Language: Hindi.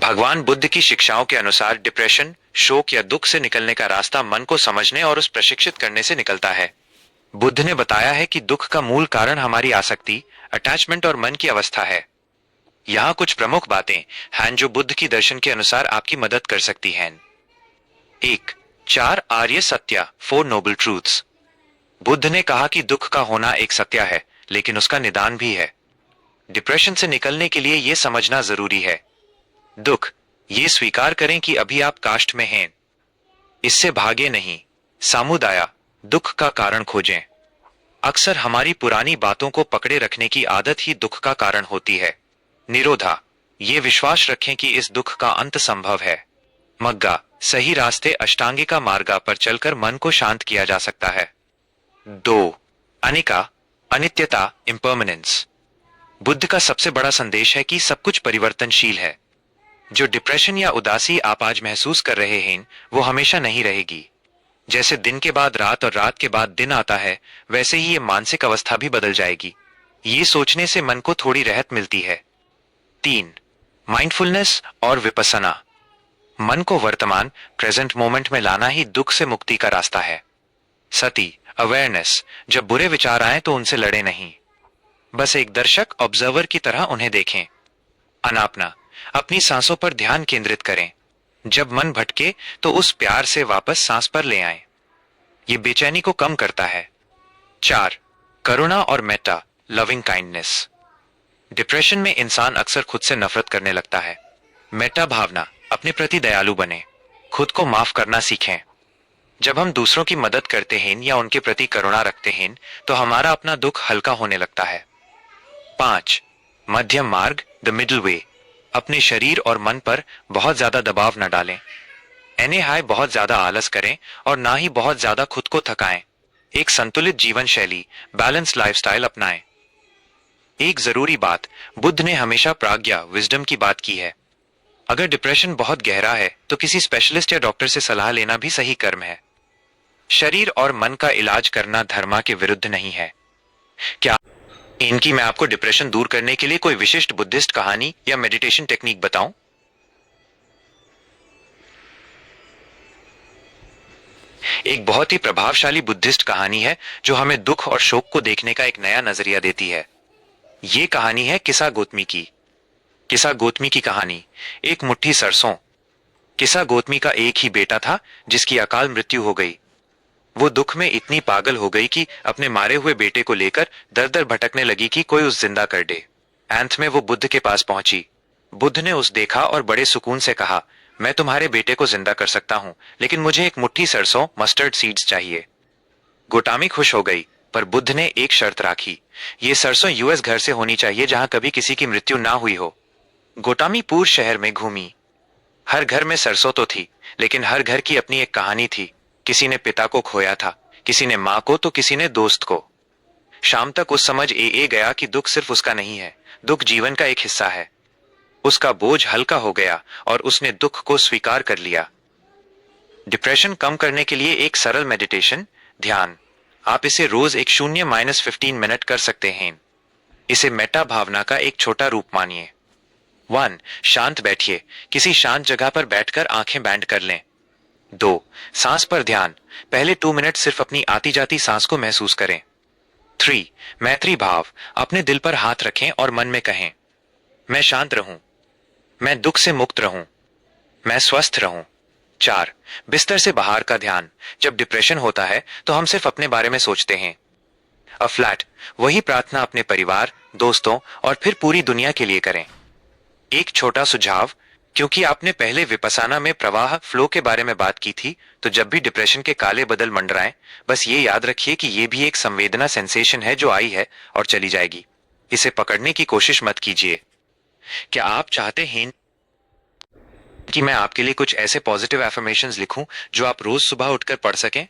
भगवान बुद्ध की शिक्षाओं के अनुसार डिप्रेशन, शोक या दुख से निकलने का रास्ता मन को समझने और उस प्रशिक्षित करने से निकलता है। बुद्ध ने बताया है कि दुख का मूल कारण हमारी आसक्ति, अटैचमेंट और मन की अवस्था है। यहाँ कुछ प्रमुख बातें हैं जो बुद्ध की दर्शन के अनुसार आपकी मदद कर सकती हैं। 1. 4 आर्य सत्य, 4 नोबल ट्रूथ्स। बुद्ध ने कहा कि दुख का होना एक सत्य है, लेकिन उसका निदान भी है। डिप्रेशन से निकलने के लिए यह समझना जरूरी है। दुख, ये स्वीकार करें कि अभी आप काष्ठ में हैं। इससे भागे नहीं। सामुदाया, दुख का कारण खोजें। अक्सर हमारी पुरानी बातों को पकड़े रखने की आदत ही दुख का कारण होती है। निरोधा, ये विश्वास रखें कि इस दुख का अंत संभव है। मग्गा, सही रास्ते अष्टांगिका मार्गा पर चलकर मन को शांत किया जा सकता है। 2. अनिका, अनित्यता, इम्पर्मनेंस। बुद्ध का सबसे बड़ा संदेश है कि सब कुछ परिवर्तनशील है। जो डिप्रेशन या उदासी आप आज महसूस कर रहे हैं, वो हमेशा नहीं रहेगी। जैसे दिन के बाद रात और रात के बाद दिन आता है, वैसे ही ये मानसिक अवस्था भी बदल जाएगी। ये सोचने से मन को थोड़ी राहत मिलती है। 3. माइंडफुलनेस और विपस्सना। मन को वर्तमान, प्रेजेंट मोमेंट में लाना ही दुख से मुक्ति का रास्ता है। सती, अवेयरनेस। जब बुरे विचार आए तो उनसे लड़े नहीं, बस एक दर्शक, ऑब्जर्वर की तरह उन्हें देखें। अनापना, अपनी सांसों पर ध्यान केंद्रित करें। जब मन भटके तो उस प्यार से वापस सांस पर ले आएं। ये बेचैनी को कम करता है। 4. करुणा और मेटा, लविंग काइंडनेस। डिप्रेशन में इंसान अक्सर खुद से नफरत करने लगता है। मेटा भावना, अपने प्रति दयालु बने, खुद को माफ करना सीखें। जब हम दूसरों की मदद करते हैं या उनके प्रति करुणा रखते हैं तो हमारा अपना दुख हल्का होने लगता है। 5. मध्यम मार्ग, द मिडिल वे। अपने शरीर और मन पर बहुत ज्यादा दबाव न डालें। एने हाय बहुत ज्यादा आलस करें और ना ही बहुत ज्यादा खुद को थकाएं। एक संतुलित जीवन शैली, बैलेंस लाइफस्टाइल अपनाएं। एक जरूरी बात, बुद्ध ने हमेशा प्राज्ञा, विजडम की बात की है। अगर डिप्रेशन बहुत गहरा है तो किसी स्पेशलिस्ट या डॉक्टर से सलाह लेना भी सही कर्म है। शरीर और मन का इलाज करना धर्म के विरुद्ध नहीं है। क्या इनकी मैं आपको डिप्रेशन दूर करने के लिए कोई विशिष्ट बुद्धिस्ट कहानी या मेडिटेशन टेक्निक बताऊं? एक बहुत ही प्रभावशाली बुद्धिस्ट कहानी है जो हमें दुख और शोक को देखने का एक नया नजरिया देती है। ये कहानी है किसा गोतमी की। किसा गोतमी की कहानी। एक मुट्ठी सरसों। किसा गोतमी का एक ही बेटा था जिसकी अकाल मृत्यु हो गई। वो दुख में इतनी पागल हो गई कि अपने मारे हुए बेटे को लेकर दर दर भटकने लगी कि कोई उस जिंदा कर दे। अंत में वो बुद्ध के पास पहुंची। बुद्ध ने उस देखा और बड़े सुकून से कहा, मैं तुम्हारे बेटे को जिंदा कर सकता हूं, लेकिन मुझे एक मुट्ठी सरसों, मस्टर्ड सीड्स चाहिए। गोटामी खुश हो गई, पर बुद्ध ने एक शर्त राखी। ये सरसों यूएस घर से होनी चाहिए जहां कभी किसी की मृत्यु ना हुई हो। गोटामी पूरे शहर में घूमी। हर घर में सरसों तो थी, लेकिन हर घर की अपनी एक कहानी थी। किसी ने पिता को खोया था, किसी ने मां को तो किसी ने दोस्त को। शाम तक उस समझ ए गया कि दुख सिर्फ उसका नहीं है, दुख जीवन का एक हिस्सा है। उसका बोझ हल्का हो गया और उसने दुख को स्वीकार कर लिया। डिप्रेशन कम करने के लिए एक सरल मेडिटेशन, ध्यान। आप इसे रोज एक 0-15 मिनट कर सकते हैं। इसे मेटा भावना का एक छोटा रूप मानिए। 1. शांत बैठिए, किसी शांत जगह पर बैठकर आंखें बैंड कर लें। 2. सांस पर ध्यान, पहले 2 मिनट सिर्फ अपनी आती जाती सांस को महसूस करें। 3. मैत्री भाव, अपने दिल पर हाथ रखें और मन में कहें, मैं शांत रहूं, मैं दुख से मुक्त रहूं, मैं स्वस्थ रहूं। 4. बिस्तर से बाहर का ध्यान, जब डिप्रेशन होता है तो हम सिर्फ अपने बारे में सोचते हैं। अ फ्लैट, वही प्रार्थना अपने परिवार, दोस्तों और फिर पूरी दुनिया के लिए करें। एक छोटा सुझाव, क्योंकि आपने पहले विपसाना में प्रवाह, फ्लो के बारे में बात की थी, तो जब भी डिप्रेशन के काले बदल मंडराएं, बस ये याद रखिए कि ये भी एक संवेदना, सेंसेशन है जो आई है और चली जाएगी। इसे पकड़ने की कोशिश मत कीजिए। क्या आप चाहते हैं कि मैं आपके लिए कुछ ऐसे पॉजिटिव एफर्मेशंस लिखूं जो आप रोज सुबह उठकर पढ़ सकें?